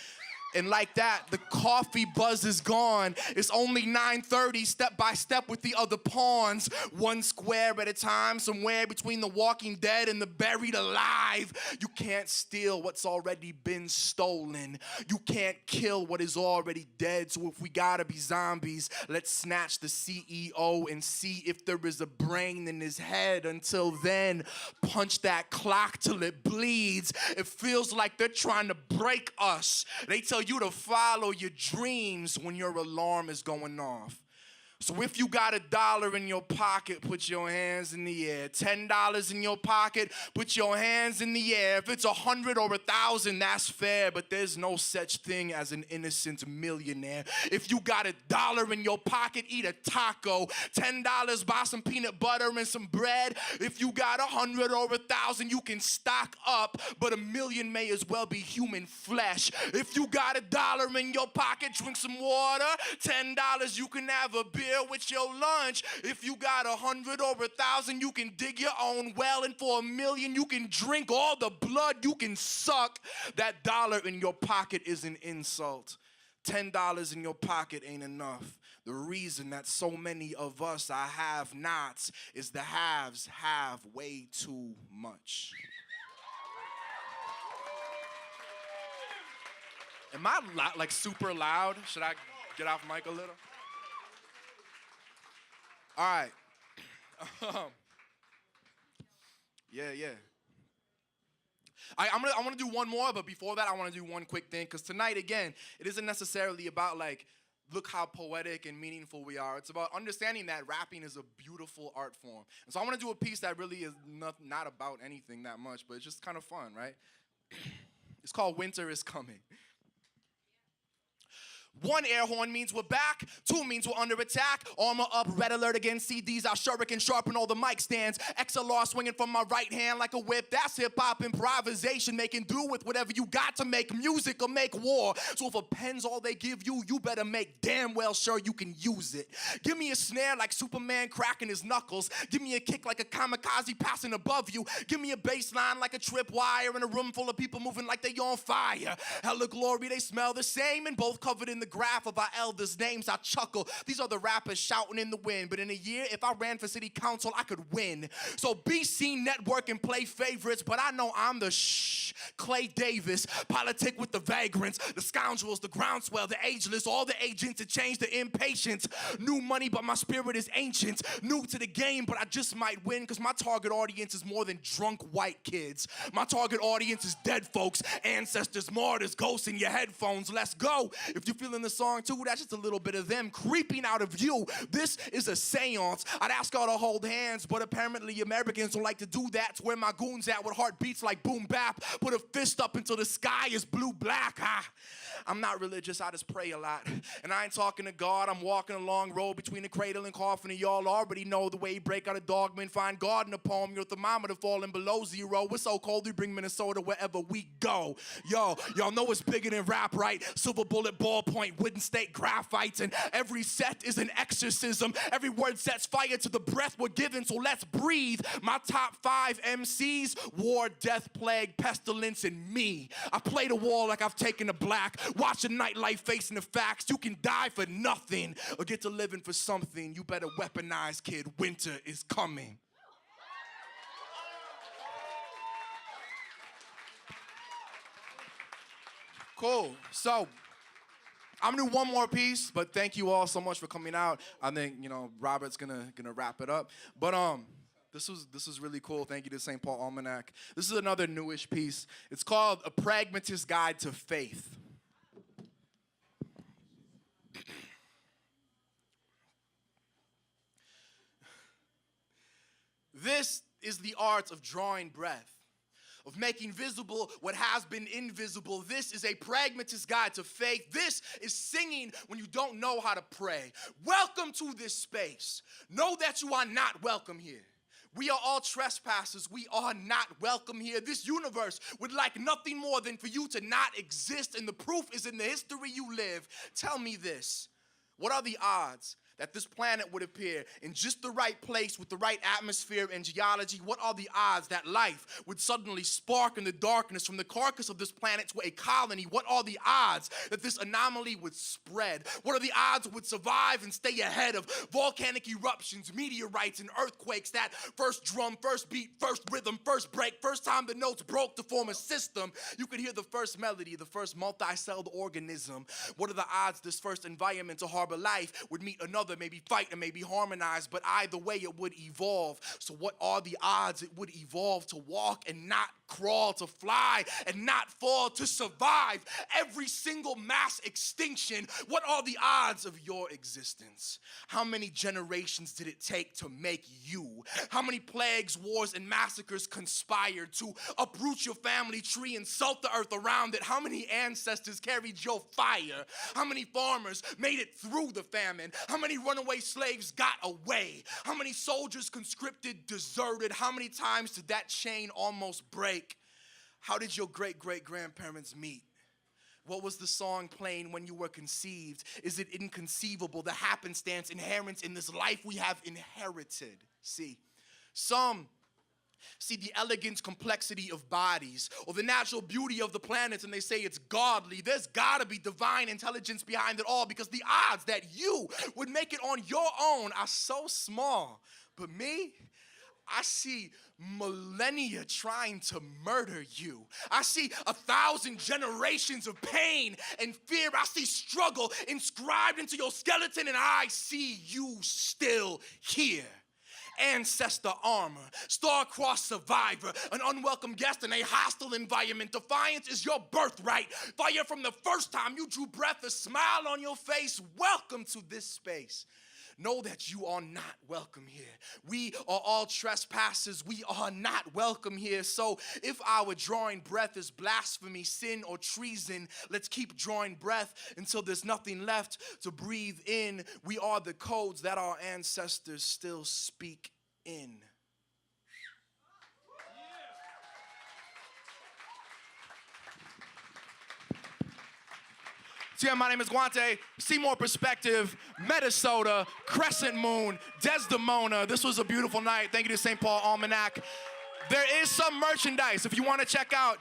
And like that, the coffee buzz is gone. It's only 9:30, step by step with the other pawns. One square at a time, somewhere between the walking dead and the buried alive. You can't steal what's already been stolen. You can't kill what is already dead. So if we gotta be zombies, let's snatch the CEO and see if there is a brain in his head. Until then, punch that clock till it bleeds. It feels like they're trying to break us. They tell you to follow your dreams when your alarm is going off. So if you got $1 in your pocket, put your hands in the air. $10 in your pocket, put your hands in the air. If it's 100 or 1,000, that's fair, but there's no such thing as an innocent millionaire. If you got $1 in your pocket, eat a taco. $10, buy some peanut butter and some bread. If you got 100 or 1,000, you can stock up, but $1 million may as well be human flesh. If you got $1 in your pocket, drink some water. $10, you can have a beer with your lunch. If you got 100 or 1,000, you can dig your own well, and for $1 million, you can drink all the blood you can suck. That $1 in your pocket is an insult. $10 in your pocket ain't enough. The reason that so many of us are have-nots is the haves have way too much. Am I like super loud? Should I get off mic a little? All right. Yeah. I'm gonna do one more, but before that, I want to do one quick thing, because tonight, again, it isn't necessarily about like, look how poetic and meaningful we are. It's about understanding that rapping is a beautiful art form. And so I want to do a piece that really is not about anything that much, but it's just kind of fun, right? It's called Winter is Coming. 1 air horn means we're back. 2 means we're under attack. Armor up, red alert against CDs. Our shuriken sharpen all the mic stands. XLR swinging from my right hand like a whip. That's hip-hop improvisation, making do with whatever you got to make music or make war. So if a pen's all they give you, you better make damn well sure you can use it. Give me a snare like Superman cracking his knuckles. Give me a kick like a kamikaze passing above you. Give me a bass line like a tripwire in a room full of people moving like they on fire. Hella glory, they smell the same and both covered in the graph of our elders' names. I chuckle. These are the rappers shouting in the wind. But in a year, if I ran for city council, I could win. So BC network and play favorites, but I know I'm the Clay Davis. Politic with the vagrants, the scoundrels, the groundswell, the ageless, all the agents to change the impatience. New money, but my spirit is ancient. New to the game, but I just might win, because my target audience is more than drunk white kids. My target audience is dead folks, ancestors, martyrs, ghosts in your headphones. Let's go. If you're feeling the song too, that's just a little bit of them creeping out of you. This is a seance. I'd ask y'all to hold hands, but apparently Americans don't like to do that. It's where my goons at with heartbeats like boom bap. Put a fist up until the sky is blue black. I'm not religious, I just pray a lot. And I ain't talking to God, I'm walking a long road between the cradle and coffin. And y'all already know the way you break out a dogma and find God in a poem. Your thermometer falling below 0. We're so cold we bring Minnesota wherever we go. Yo, y'all know it's bigger than rap, right? Silver bullet ballpoint. point wooden stake graphite, and every set is an exorcism. Every word sets fire to the breath we're given, so let's breathe. My top 5 MCs: war, death, plague, pestilence, and me. I play the wall like I've taken a black. Watch the nightlife facing the facts. You can die for nothing or get to living for something. You better weaponize, kid. Winter is coming. Cool. So I'm gonna do one more piece, but thank you all so much for coming out. I think, you know, Robert's gonna wrap it up. But this was really cool. Thank you to St. Paul Almanac. This is another newish piece. It's called A Pragmatist's Guide to Faith. This is the art of drawing breath, of making visible what has been invisible. This is a pragmatist's guide to faith. This is singing when you don't know how to pray. Welcome to this space. Know that you are not welcome here. We are all trespassers. We are not welcome here. This universe would like nothing more than for you to not exist, and the proof is in the history you live. Tell me this. What are the odds that this planet would appear in just the right place with the right atmosphere and geology? What are the odds that life would suddenly spark in the darkness from the carcass of this planet to a colony? What are the odds that this anomaly would spread? What are the odds it would survive and stay ahead of volcanic eruptions, meteorites, and earthquakes? That first drum, first beat, first rhythm, first break, first time the notes broke to form a system. You could hear the first melody, the first multi-celled organism. What are the odds this first environment to harbor life would meet another, maybe fight and maybe harmonize, but either way it would evolve? So what are the odds it would evolve to walk and not crawl, to fly and not fall, to survive every single mass extinction? What are the odds of your existence? How many generations did it take to make you? How many plagues, wars, and massacres conspired to uproot your family tree and salt the earth around it? How many ancestors carried your fire? How many farmers made it through the famine? How many runaway slaves got away? How many soldiers conscripted, deserted? How many times did that chain almost break? How did your great-great-grandparents meet? What was the song playing when you were conceived? Is it inconceivable, the happenstance inherent in this life we have inherited? See, some see the elegant complexity of bodies or the natural beauty of the planets and they say it's godly. There's gotta be divine intelligence behind it all, because the odds that you would make it on your own are so small. But me, I see millennia trying to murder you. I see 1,000 generations of pain and fear. I see struggle inscribed into your skeleton, and I see you still here. Ancestor armor, star-crossed survivor, an unwelcome guest in a hostile environment. Defiance is your birthright. Fire from the first time you drew breath, a smile on your face. Welcome to this space. Know that you are not welcome here. We are all trespassers. We are not welcome here. So if our drawing breath is blasphemy, sin, or treason, let's keep drawing breath until there's nothing left to breathe in. We are the codes that our ancestors still speak in. So yeah, my name is Guante. See more perspective. Metasota, Crescent Moon, Desdamona. This was a beautiful night. Thank you to St. Paul Almanac. There is some merchandise. If you want to check out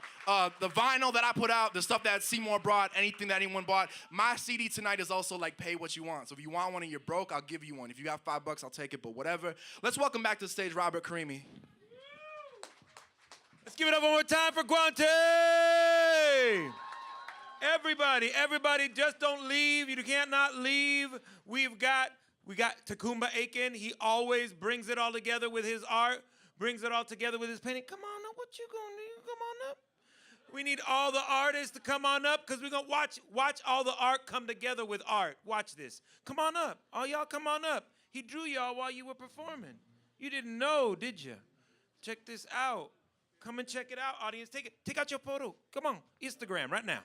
the vinyl that I put out, the stuff that Seymour brought, anything that anyone bought. My CD tonight is also like pay what you want. So if you want one and you're broke, I'll give you one. If you got $5, I'll take it, but whatever. Let's welcome back to the stage Robert Karimi.
Let's give it up one more time for Guante! Everybody, just don't leave. You can't not leave. We got Takumba Aiken. He always brings it all together with his art, brings it all together with his painting. Come on up, what you gonna do? Come on up. We need all the artists to come on up, because we're gonna watch all the art come together with art. Watch this. Come on up. All y'all come on up. He drew y'all while you were performing. You didn't know, did you? Check this out. Come and check it out, audience. Take out your photo. Come on, Instagram right now.